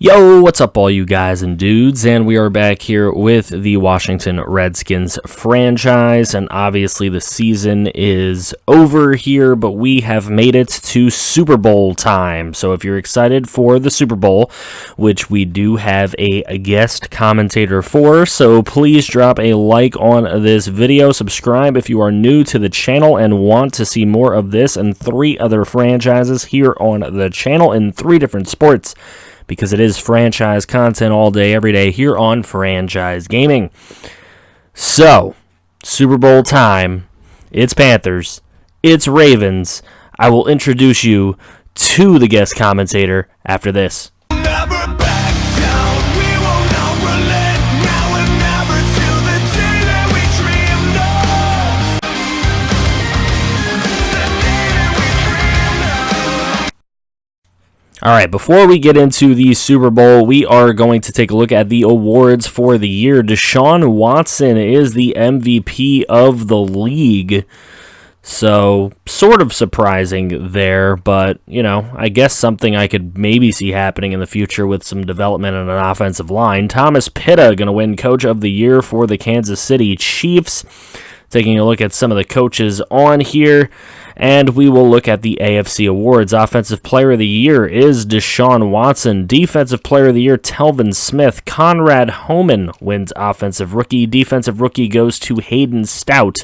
Yo, what's up all you guys and dudes, and we are back here with the Washington Redskins franchise, and obviously the season is over here, but we have made it to Super Bowl time. So if you're excited for the Super Bowl, which we do have a guest commentator for, so please drop a like on this video, subscribe if you are new to the channel and want to see more of this and 3 other franchises here on the channel in 3 different sports, because it is franchise content all day, every day here on Franchise Gaming. So, Super Bowl time. It's Panthers. It's Ravens. I will introduce you to the guest commentator after this. All right, before we get into the Super Bowl, we are going to take a look at the awards for the year. Deshaun Watson is the MVP of the league. So, sort of surprising there, but, you know, I guess something I could maybe see happening in the future with some development in an offensive line. Thomas Pitta going to win Coach of the Year for the Kansas City Chiefs. Taking a look at some of the coaches on here, and we will look at the AFC awards. Offensive Player of the Year is Deshaun Watson. Defensive Player of the Year, Telvin Smith. Conrad Homan wins Offensive Rookie. Defensive Rookie goes to Hayden Stout.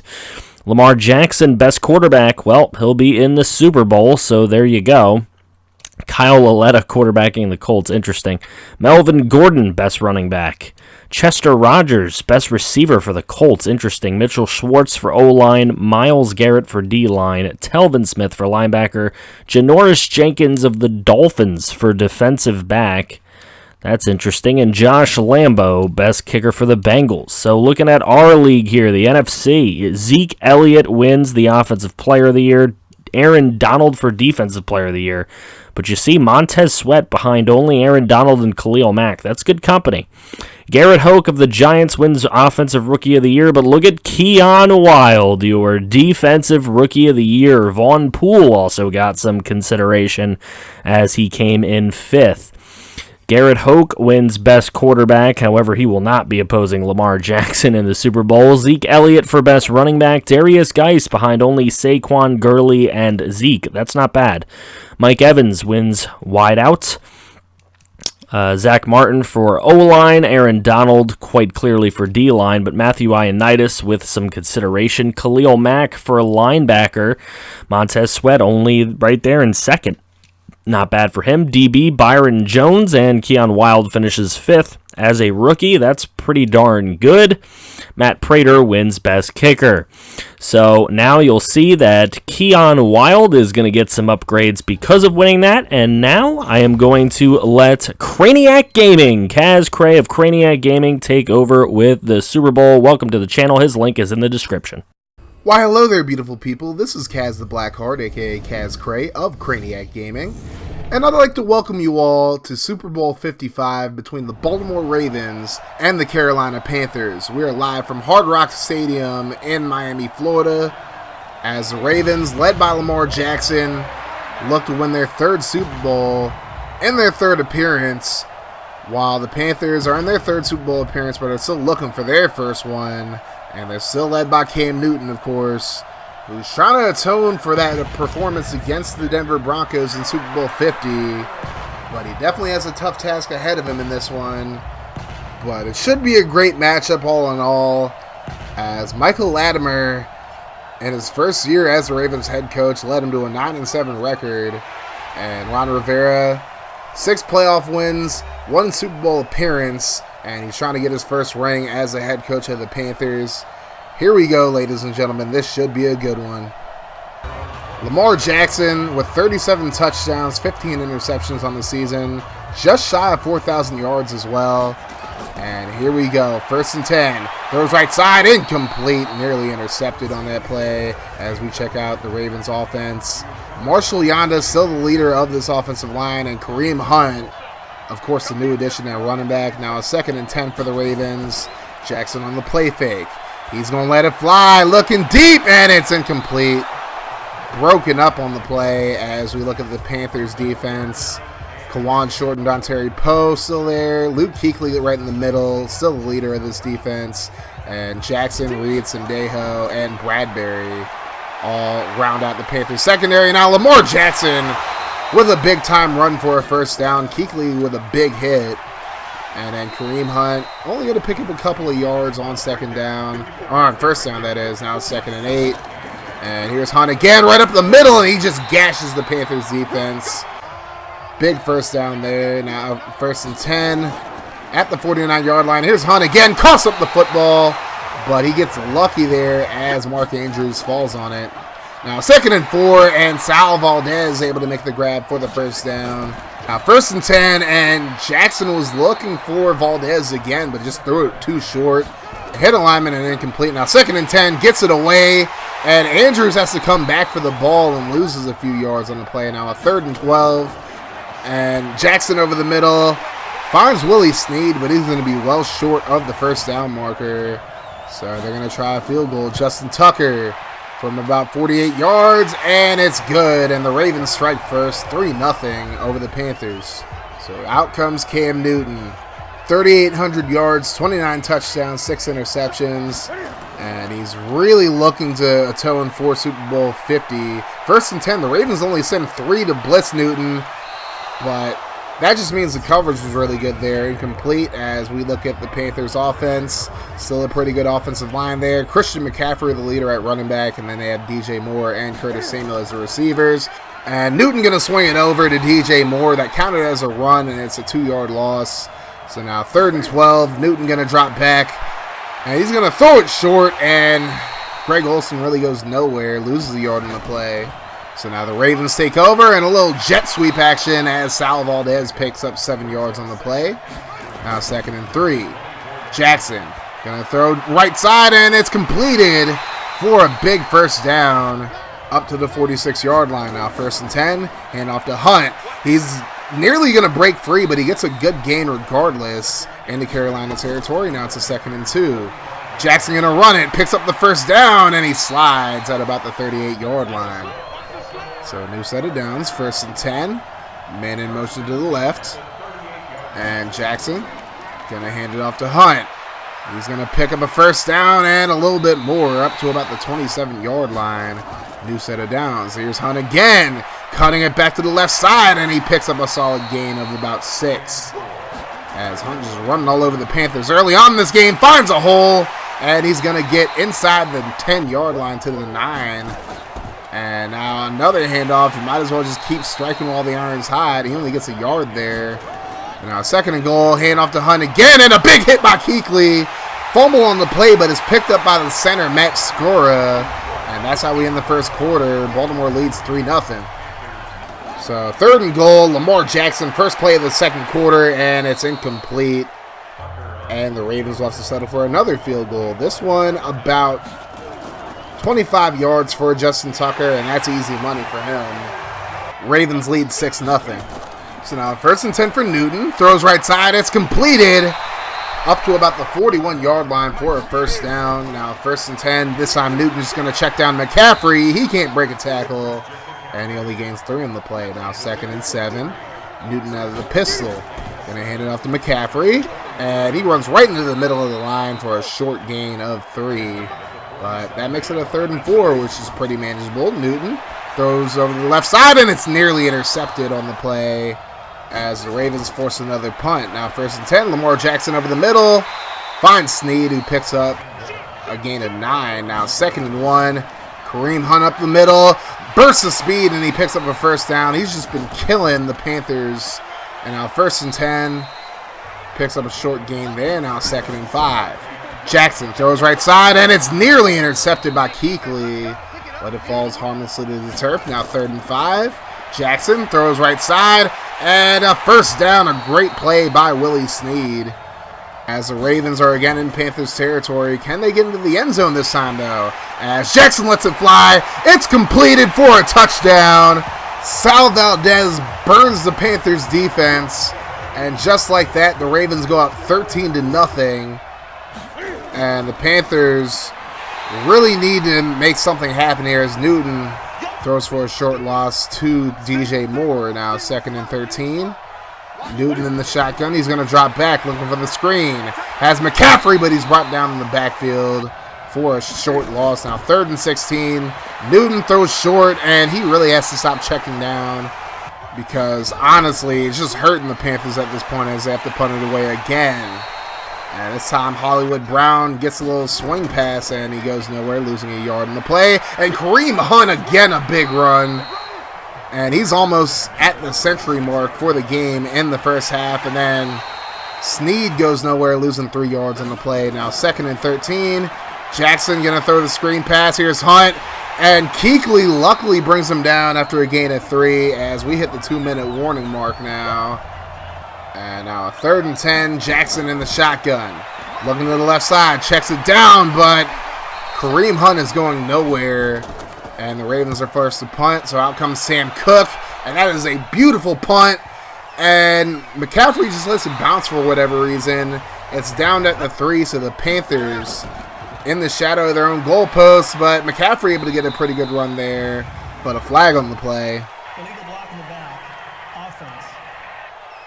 Lamar Jackson, Best Quarterback. Well, he'll be in the Super Bowl, so there you go. Kyle Lauletta quarterbacking the Colts. Interesting. Melvin Gordon, Best Running Back. Chester Rogers, Best Receiver for the Colts. Interesting. Mitchell Schwartz for O-line. Myles Garrett for D-line. Telvin Smith for linebacker. Janoris Jenkins of the Dolphins for defensive back. That's interesting. And Josh Lambo, Best Kicker for the Bengals. So looking at our league here, the NFC, Zeke Elliott wins the Offensive Player of the Year. Aaron Donald for Defensive Player of the Year. But you see Montez Sweat behind only Aaron Donald and Khalil Mack. That's good company. Garrett Hoke of the Giants wins Offensive Rookie of the Year, but look at Keon Wild, your Defensive Rookie of the Year. Vaughn Poole also got some consideration as he came in 5th. Garrett Hoke wins Best Quarterback, however, he will not be opposing Lamar Jackson in the Super Bowl. Zeke Elliott for Best Running Back. Darius Geis behind only Saquon Gurley and Zeke. That's not bad. Mike Evans wins Wide Out. Zach Martin for O-line. Aaron Donald quite clearly for D-line, but Matthew Ioannidis with some consideration. Khalil Mack for linebacker. Montez Sweat only right there in 2nd. Not bad for him. DB, Byron Jones, and Keon Wild finishes 5th as a rookie. That's pretty darn good. Matt Prater wins Best Kicker. So now you'll see that Keon Wild is going to get some upgrades because of winning that. And now I am going to let Craniac Gaming, Kaz Cray of Craniac Gaming, take over with the Super Bowl. Welcome to the channel. His link is in the description. Why, hello there, beautiful people. This is Kaz the Blackheart, aka Kaz Cray of Craniac Gaming, and I'd like to welcome you all to Super Bowl 55 between the Baltimore Ravens and the Carolina Panthers. We are live from Hard Rock Stadium in Miami, Florida, as the Ravens, led by Lamar Jackson, look to win their 3rd Super Bowl in their 3rd appearance, while the Panthers are in their 3rd Super Bowl appearance, but are still looking for their 1st one. And they're still led by Cam Newton, of course, who's trying to atone for that performance against the Denver Broncos in Super Bowl 50. But he definitely has a tough task ahead of him in this one. But it should be a great matchup all in all, as Michael Latimer, in his 1st year as the Ravens head coach, led him to a 9-7 record. And Ron Rivera, 6 playoff wins, 1 Super Bowl appearance, and he's trying to get his 1st ring as the head coach of the Panthers. Here we go, ladies and gentlemen. This should be a good one. Lamar Jackson with 37 touchdowns, 15 interceptions on the season, just shy of 4,000 yards as well. And here we go. 1st and 10. Throws right side, incomplete. Nearly intercepted on that play as we check out the Ravens offense. Marshall Yanda still the leader of this offensive line, and Kareem Hunt, of course, the new addition at running back. Now a 2nd and 10 for the Ravens. Jackson on the play fake. He's going to let it fly. Looking deep, and it's incomplete. Broken up on the play as we look at the Panthers defense. Kawan shortened on Terry Poe, still there. Luke Kuechly right in the middle, still the leader of this defense. And Jackson, Reed, Sendejo, and Bradbury all round out the Panthers secondary. Now Lamar Jackson with a big-time run for a first down. Kuechly with a big hit. And then Kareem Hunt only going to pick up a couple of yards on second down. Or on first down, that is. Now it's 2nd and 8. And here's Hunt again right up the middle, and he just gashes the Panthers defense. Big first down there. Now 1st and 10 at the 49-yard line. Here's Hunt again. Coughs up the football, but he gets lucky there as Mark Andrews falls on it. Now 2nd and 4, and Sal Valdez able to make the grab for the first down. Now 1st and 10, and Jackson was looking for Valdez again, but just threw it too short. Hit alignment and incomplete. Now 2nd and 10, gets it away, and Andrews has to come back for the ball and loses a few yards on the play. Now a 3rd and 12, and Jackson over the middle finds Willie Snead, but he's going to be well short of the first down marker. So they're going to try a field goal. Justin Tucker from about 48 yards, and it's good. And the Ravens strike first, 3-0 over the Panthers. So out comes Cam Newton. 3,800 yards, 29 touchdowns, 6 interceptions. And he's really looking to atone for Super Bowl 50. 1st and 10, the Ravens only sent 3 to blitz Newton, but that just means the coverage was really good there. Incomplete as we look at the Panthers offense. Still a pretty good offensive line there. Christian McCaffrey, the leader at running back, and then they had DJ Moore and Curtis Samuel as the receivers. And Newton going to swing it over to DJ Moore. That counted as a run, and it's a 2-yard loss. So now 3rd and 12. Newton going to drop back, and he's going to throw it short, and Greg Olsen really goes nowhere, loses a yard on the play. So now the Ravens take over, and a little jet sweep action as Sal Valdez picks up 7 yards on the play. Now 2nd and 3. Jackson going to throw right side, and it's completed for a big first down up to the 46-yard line. Now 1st and 10, hand off to Hunt. He's nearly going to break free, but he gets a good gain regardless into Carolina territory. Now it's a 2nd and 2. Jackson going to run it, picks up the first down, and he slides at about the 38-yard line. So new set of downs, 1st and 10. Man in motion to the left. And Jackson going to hand it off to Hunt. He's going to pick up a first down and a little bit more up to about the 27-yard line. New set of downs. Here's Hunt again, cutting it back to the left side, and he picks up a solid gain of about 6. As Hunt just running all over the Panthers early on in this game, finds a hole, and he's going to get inside the 10-yard line to the 9. And now another handoff. You might as well just keep striking while the iron's hot. He only gets a yard there. And now 2nd and goal. Handoff to Hunt again. And a big hit by Kuechly. Fumble on the play, but it's picked up by the center, Matt Skura. And that's how we end the first quarter. Baltimore leads 3-0. So 3rd and goal. Lamar Jackson, first play of the second quarter, and it's incomplete. And the Ravens will have to settle for another field goal. This one about 25 yards for Justin Tucker, and that's easy money for him. Ravens lead 6-0. So now 1st and 10 for Newton. Throws right side. It's completed up to about the 41-yard line for a first down. Now 1st and 10. This time Newton's going to check down McCaffrey. He can't break a tackle, and he only gains 3 on the play. Now 2nd and 7. Newton out of the pistol. Going to hand it off to McCaffrey, and he runs right into the middle of the line for a short gain of 3. But that makes it a 3rd and 4, which is pretty manageable. Newton throws over the left side, and it's nearly intercepted on the play as the Ravens force another punt. Now 1st and 10, Lamar Jackson over the middle. Finds Snead, who picks up a gain of 9. Now 2nd and 1. Kareem Hunt up the middle. Bursts of speed, and he picks up a first down. He's just been killing the Panthers. And now 1st and 10. Picks up a short gain there. Now 2nd and 5. Jackson throws right side, and it's nearly intercepted by Kuechly, but it falls harmlessly to the turf. Now 3rd and 5. Jackson throws right side, and a first down. A great play by Willie Snead. As the Ravens are again in Panthers territory, can they get into the end zone this time, though? As Jackson lets it fly, it's completed for a touchdown. Sal Valdez burns the Panthers defense, and just like that, the Ravens go up 13-0. And the Panthers really need to make something happen here as Newton throws for a short loss to DJ Moore. Now 2nd and 13. Newton in the shotgun. He's going to drop back, looking for the screen. Has McCaffrey, but he's brought down in the backfield for a short loss. Now 3rd and 16. Newton throws short, and he really has to stop checking down because, honestly, it's just hurting the Panthers at this point as they have to punt it away again. And this time, Hollywood Brown gets a little swing pass, and he goes nowhere, losing a yard in the play. And Kareem Hunt, again, a big run. And he's almost at the century mark for the game in the first half. And then Snead goes nowhere, losing 3 yards on the play. Now 2nd and 13. Jackson going to throw the screen pass. Here's Hunt. And Kuechly luckily brings him down after a gain of 3 as we hit the 2-minute warning mark now. And now 3rd and 10. Jackson in the shotgun. Looking to the left side. Checks it down, but Kareem Hunt is going nowhere. And the Ravens are first to punt, so out comes Sam Cook, and that is a beautiful punt. And McCaffrey just lets it bounce for whatever reason. It's down at the 3, so the Panthers in the shadow of their own goalposts, but McCaffrey able to get a pretty good run there, but a flag on the play. Illegal block in the back. Offense.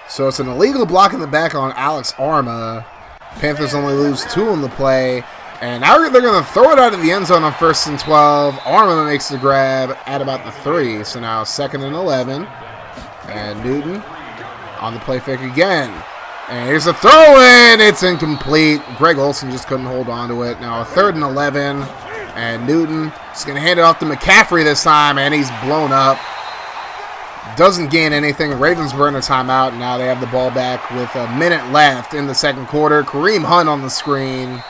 So it's an illegal block in the back on Alex Arma. Panthers only lose 2 on the play. And now they're going to throw it out of the end zone on 1st and 12. Arma makes the grab at about the 3. So now 2nd and 11. And Newton on the play fake again. And here's a throw in. It's incomplete. Greg Olsen just couldn't hold on to it. Now 3rd and 11. And Newton is going to hand it off to McCaffrey this time. And he's blown up. Doesn't gain anything. Ravens burn a timeout. And now they have the ball back with a minute left in the 2nd quarter. Kareem Hunt on the screen.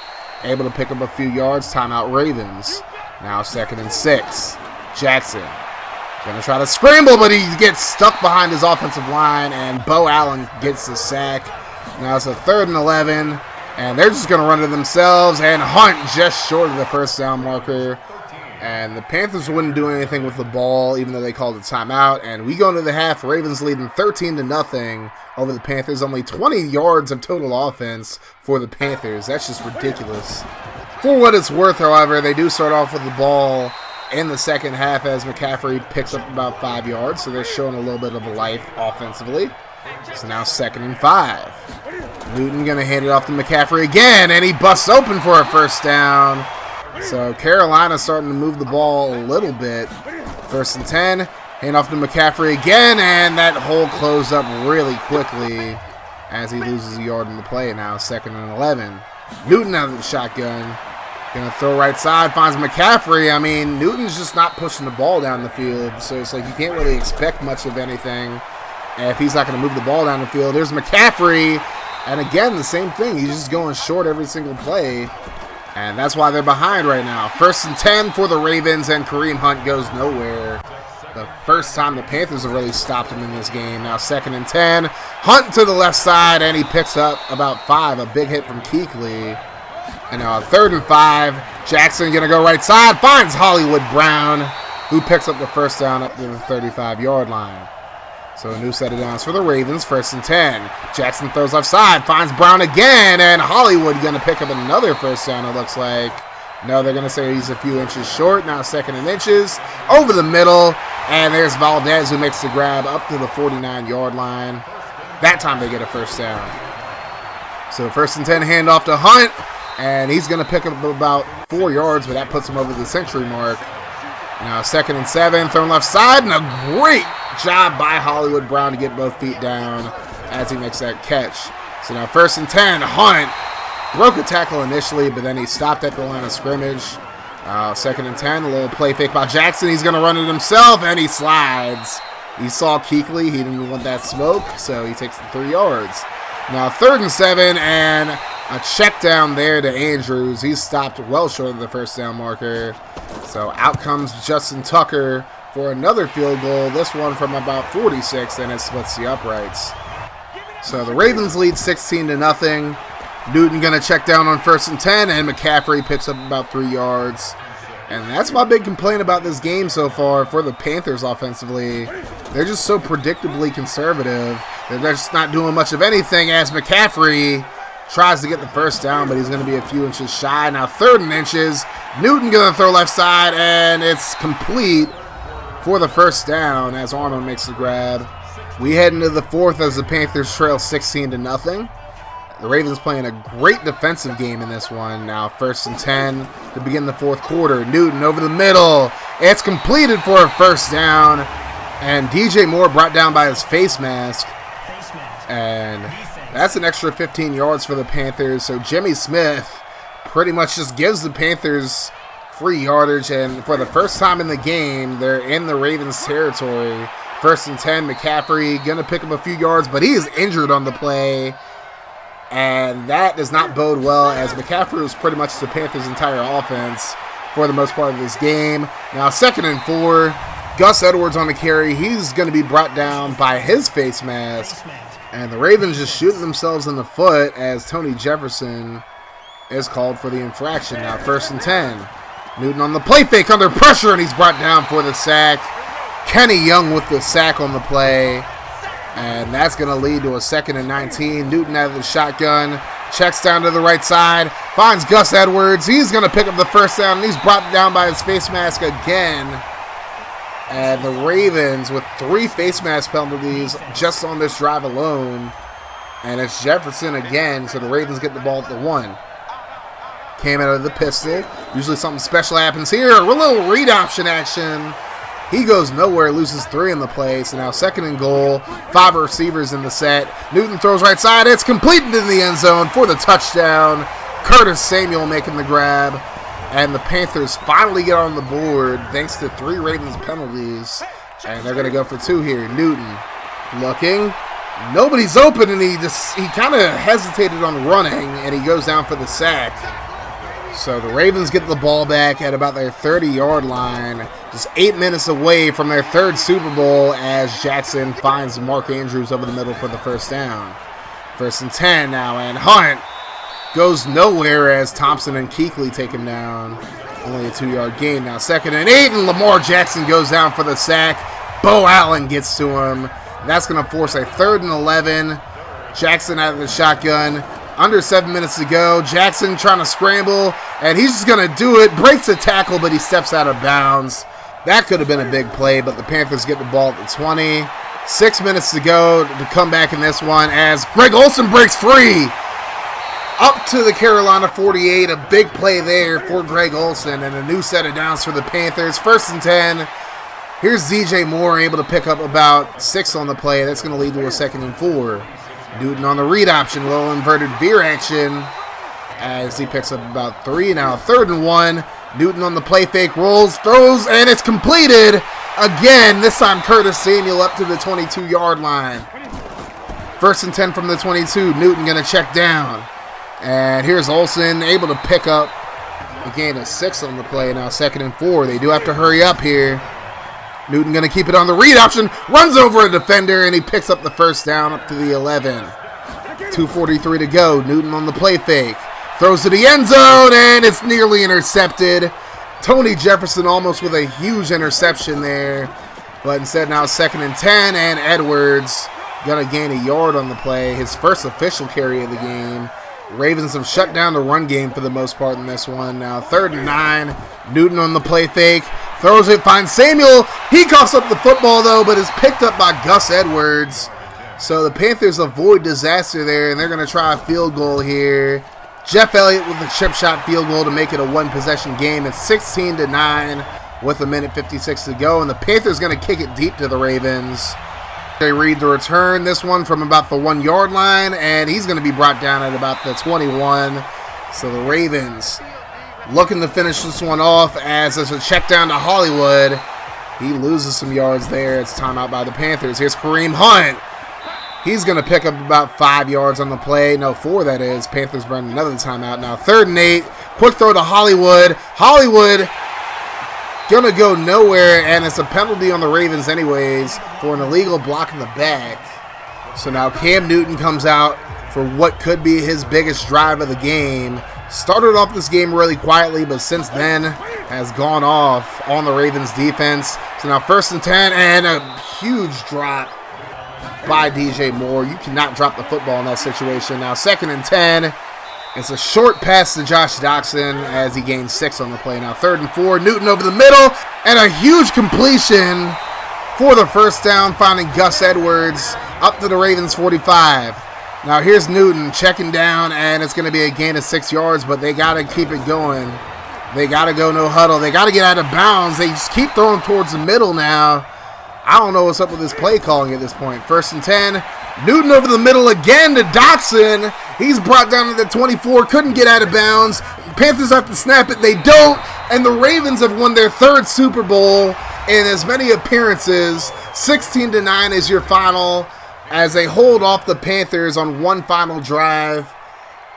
Able to pick up a few yards. Timeout Ravens. Now 2nd and 6. Jackson going to try to scramble, but he gets stuck behind his offensive line, and Bo Allen gets the sack. Now it's a 3rd and 11, and they're just going to run it themselves, and Hunt just short of the first down marker. And the Panthers wouldn't do anything with the ball, even though they called a timeout. And we go into the half, Ravens leading 13-0 over the Panthers. Only 20 yards of total offense for the Panthers. That's just ridiculous. For what it's worth, however, they do start off with the ball in the second half as McCaffrey picks up about 5 yards. So they're showing a little bit of a life offensively. So now 2nd and 5. Newton going to hand it off to McCaffrey again, and he busts open for a first down. So Carolina's starting to move the ball a little bit. 1st and 10. Hand off to McCaffrey again, and that hole closed up really quickly as he loses a yard in the play. Now 2nd and 11. Newton out of the shotgun. Going to throw right side, finds McCaffrey. I mean, Newton's just not pushing the ball down the field, so it's like you can't really expect much of anything if he's not going to move the ball down the field. There's McCaffrey, and again, the same thing. He's just going short every single play. And that's why they're behind right now. 1st and 10 for the Ravens, and Kareem Hunt goes nowhere. The first time the Panthers have really stopped him in this game. Now 2nd and 10. Hunt to the left side, and he picks up about 5. A big hit from Kuechly. And now 3rd and 5. Jackson going to go right side. Finds Hollywood Brown, who picks up the first down up to the 35-yard line. So a new set of downs for the Ravens. 1st and 10. Jackson throws left side. Finds Brown again. And Hollywood going to pick up another first down, it looks like. No, they're going to say he's a few inches short. Now 2nd and inches. Over the middle. And there's Valdez, who makes the grab up to the 49-yard line. That time they get a first down. So 1st and 10, handoff to Hunt. And he's going to pick up about 4 yards, but that puts him over the century mark. Now 2nd and 7, thrown left side, and a great job by Hollywood Brown to get both feet down as he makes that catch. So now 1st and 10, Hunt broke a tackle initially, but then he stopped at the line of scrimmage. 2nd and 10, a little play fake by Jackson. He's going to run it himself, and he slides. He saw Kuechly. He didn't want that smoke, so he takes the 3 yards. Now 3rd and 7, and a check down there to Andrews. He's stopped well short of the first down marker. So out comes Justin Tucker for another field goal, this one from about 46, and it splits the uprights. So the Ravens lead 16-0. Newton going to check down on 1st and 10, and McCaffrey picks up about 3 yards. And that's my big complaint about this game so far for the Panthers offensively. They're just so predictably conservative. They're just not doing much of anything as McCaffrey tries to get the first down, but he's going to be a few inches shy. Now 3rd and inches. Newton going to throw left side, and it's complete for the first down as Arnold makes the grab. We head into the fourth as the Panthers trail 16-0. The Ravens playing a great defensive game in this one. Now 1st and 10 to begin the fourth quarter. Newton over the middle. It's completed for a first down. And DJ Moore brought down by his face mask. And that's an extra 15 yards for the Panthers. So Jimmy Smith pretty much just gives the Panthers free yardage. And for the first time in the game, they're in the Ravens territory. 1st and 10, McCaffrey going to pick up a few yards, but he is injured on the play. And that does not bode well, as McCaffrey was pretty much the Panthers' entire offense for the most part of this game. Now 2nd and 4, Gus Edwards on the carry. He's going to be brought down by his face mask. And the Ravens just shooting themselves in the foot as Tony Jefferson is called for the infraction. Now 1st and 10. Newton on the play fake under pressure, and he's brought down for the sack. Kenny Young with the sack on the play. And that's going to lead to a 2nd and 19. Newton out of the shotgun. Checks down to the right side. Finds Gus Edwards. He's going to pick up the first down. And he's brought down by his face mask again. And the Ravens with 3 face mask penalties just on this drive alone. And it's Jefferson again. So the Ravens get the ball at the 1. Came out of the pistol. Usually something special happens here. A little read option action. He goes nowhere, loses 3 in the play. So now 2nd and goal, 5 receivers in the set. Newton throws right side. It's completed in the end zone for the touchdown. Curtis Samuel making the grab. And the Panthers finally get on the board thanks to 3 Ravens penalties. And they're going to go for 2 here. Newton looking. Nobody's open, and he kind of hesitated on running, and he goes down for the sack. So the Ravens get the ball back at about their 30-yard line, just 8 minutes away from their 3rd Super Bowl, as Jackson finds Mark Andrews over the middle for the first down. 1st and 10 now, and Hunt goes nowhere as Thompson and Kuechly take him down. Only a 2-yard gain. Now 2nd and 8, and Lamar Jackson goes down for the sack. Bo Allen gets to him. That's going to force a 3rd and 11. Jackson out of the shotgun. Under 7 minutes to go. Jackson trying to scramble, and he's just going to do it. Breaks the tackle, but he steps out of bounds. That could have been a big play, but the Panthers get the ball at the 20. 6 minutes to go to come back in this one as Greg Olsen breaks free. Up to the Carolina 48. A big play there for Greg Olsen, and a new set of downs for the Panthers. 1st and 10. Here's DJ Moore able to pick up about 6 on the play. That's going to lead to a 2nd and 4. Newton on the read option, little inverted veer action as he picks up about 3. Now 3rd and 1. Newton on the play fake, rolls, throws, and it's completed. Again, this time Curtis Samuel up to the 22-yard line. 1st and 10 from the 22. Newton going to check down. And here's Olsen able to pick up a gain of 6 on the play. Now 2nd and 4. They do have to hurry up here. Newton going to keep it on the read option, runs over a defender, and he picks up the first down up to the 11. 2:43 to go. Newton on the play fake. Throws to the end zone, and it's nearly intercepted. Tony Jefferson almost with a huge interception there. But instead now 2nd and 10, and Edwards going to gain a yard on the play. His first official carry of the game. Ravens have shut down the run game for the most part in this one. Now 3rd and 9. Newton on the play fake. Throws it, finds Samuel. He coughs up the football, though, but is picked up by Gus Edwards. So the Panthers avoid disaster there, and they're going to try a field goal here. Jeff Elliott with a chip shot field goal to make it a 1-possession game. It's 16-9 with 1:56 to go, and the Panthers going to kick it deep to the Ravens. They read the return, this one from about the 1-yard line, and he's going to be brought down at about the 21. So the Ravens looking to finish this one off as there's a check down to Hollywood. He loses some yards there. It's timeout by the Panthers. Here's Kareem Hunt. He's going to pick up about 5 yards on the play. No, 4 that is. Panthers run another timeout now. 3rd and 8. Quick throw to Hollywood. Hollywood going to go nowhere, and it's a penalty on the Ravens anyways for an illegal block in the back. So now Cam Newton comes out for what could be his biggest drive of the game. Started off this game really quietly, but since then has gone off on the Ravens defense. So now 1st and 10, and a huge drop by DJ Moore. You cannot drop the football in that situation. Now 2nd and 10. It's a short pass to Josh Doxson as he gains 6 on the play. Now 3rd and 4. Newton over the middle, and a huge completion for the first down, finding Gus Edwards up to the Ravens 45. Now here's Newton checking down, and it's going to be a gain of 6 yards, but they got to keep it going. They got to go no huddle. They got to get out of bounds. They just keep throwing towards the middle now. I don't know what's up with this play calling at this point. 1st and 10. Newton over the middle again to Dotson. He's brought down to the 24. Couldn't get out of bounds. Panthers have to snap it. They don't. And the Ravens have won their 3rd Super Bowl in as many appearances. 16-9 is your final as they hold off the Panthers on one final drive.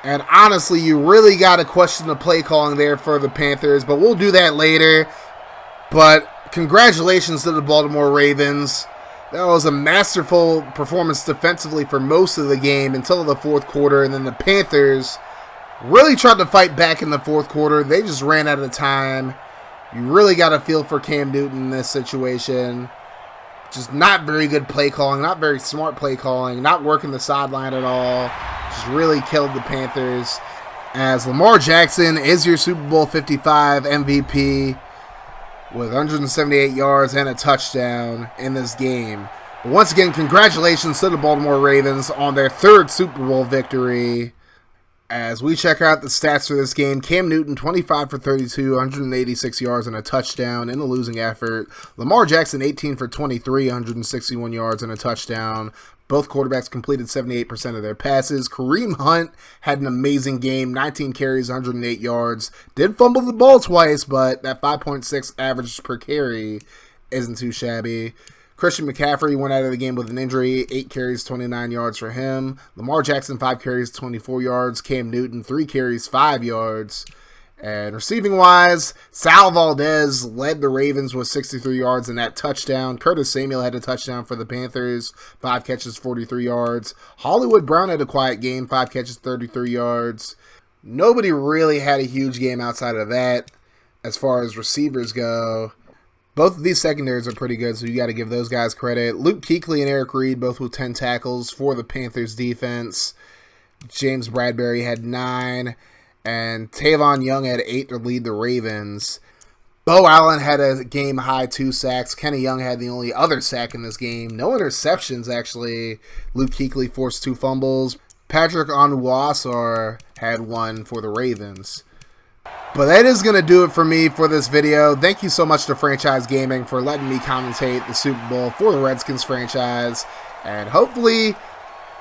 And honestly, you really got to question the play calling there for the Panthers, but we'll do that later. But congratulations to the Baltimore Ravens. That was a masterful performance defensively for most of the game until the 4th quarter, and then the Panthers really tried to fight back in the 4th quarter. They just ran out of time. You really got to feel for Cam Newton in this situation. Just not very good play calling, not very smart play calling, not working the sideline at all. Just really killed the Panthers. As Lamar Jackson is your Super Bowl 55 MVP with 178 yards and a touchdown in this game. But once again, congratulations to the Baltimore Ravens on their 3rd Super Bowl victory. As we check out the stats for this game, Cam Newton, 25 for 32, 186 yards and a touchdown in a losing effort. Lamar Jackson, 18 for 23, 161 yards and a touchdown. Both quarterbacks completed 78% of their passes. Kareem Hunt had an amazing game, 19 carries, 108 yards. Did fumble the ball twice, but that 5.6 average per carry isn't too shabby. Christian McCaffrey went out of the game with an injury, 8 carries, 29 yards for him. Lamar Jackson, 5 carries, 24 yards. Cam Newton, 3 carries, 5 yards. And receiving-wise, Sal Valdez led the Ravens with 63 yards and that touchdown. Curtis Samuel had a touchdown for the Panthers, 5 catches, 43 yards. Hollywood Brown had a quiet game, 5 catches, 33 yards. Nobody really had a huge game outside of that as far as receivers go. Both of these secondaries are pretty good, so you got to give those guys credit. Luke Kuechly and Eric Reed both with 10 tackles for the Panthers defense. James Bradbury had 9, and Tavon Young had 8 to lead the Ravens. Bo Allen had a game-high 2 sacks. Kenny Young had the only other sack in this game. No interceptions, actually. Luke Kuechly forced 2 fumbles. Patrick Onwuasor had 1 for the Ravens. But that is going to do it for me for this video. Thank you so much to Franchise Gaming for letting me commentate the Super Bowl for the Redskins franchise. And hopefully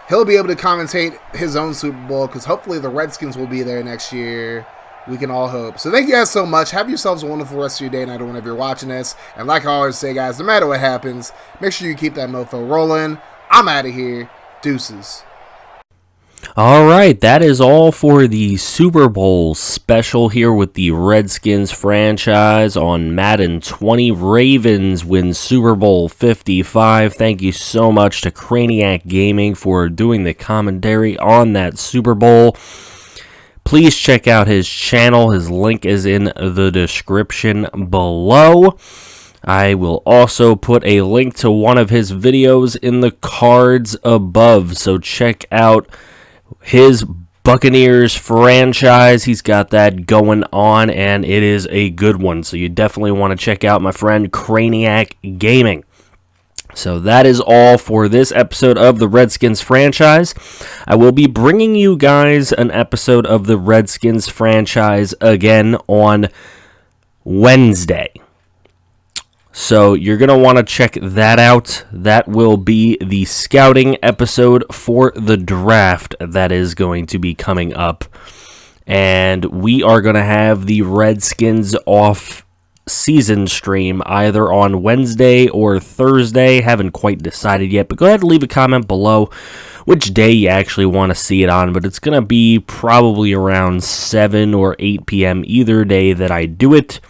he'll be able to commentate his own Super Bowl, because hopefully the Redskins will be there next year. We can all hope. So thank you guys so much. Have yourselves a wonderful rest of your day and night whenever you're watching this. And like I always say, guys, no matter what happens, make sure you keep that mofo rolling. I'm out of here. Deuces. All right, that is all for the Super Bowl special here with the Redskins franchise on Madden 20. Ravens win Super Bowl 55. Thank you so much to Craniac Gaming for doing the commentary on that Super Bowl. Please check out his channel. His link is in the description below. I will also put a link to one of his videos in the cards above, so check out his Buccaneers franchise. He's got that going on, and it is a good one. So you definitely want to check out my friend Craniac Gaming. So that is all for this episode of the Redskins franchise. I will be bringing you guys an episode of the Redskins franchise again on Wednesday. So you're going to want to check that out. That will be the scouting episode for the draft that is going to be coming up. And we are going to have the Redskins off-season stream either on Wednesday or Thursday. Haven't quite decided yet, but go ahead and leave a comment below which day you actually want to see it on. But it's going to be probably around 7 or 8 p.m. either day that I do it.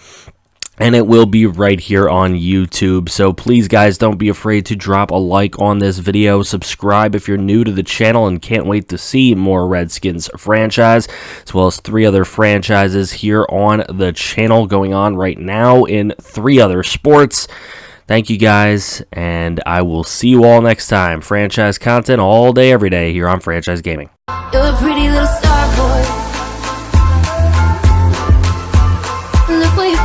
And it will be right here on YouTube. So please, guys, don't be afraid to drop a like on this video. Subscribe if you're new to the channel and can't wait to see more Redskins franchise, as well as 3 other franchises here on the channel going on right now in 3 other sports. Thank you, guys, and I will see you all next time. Franchise content all day, every day here on Franchise Gaming. You're a pretty little star boy. Look what you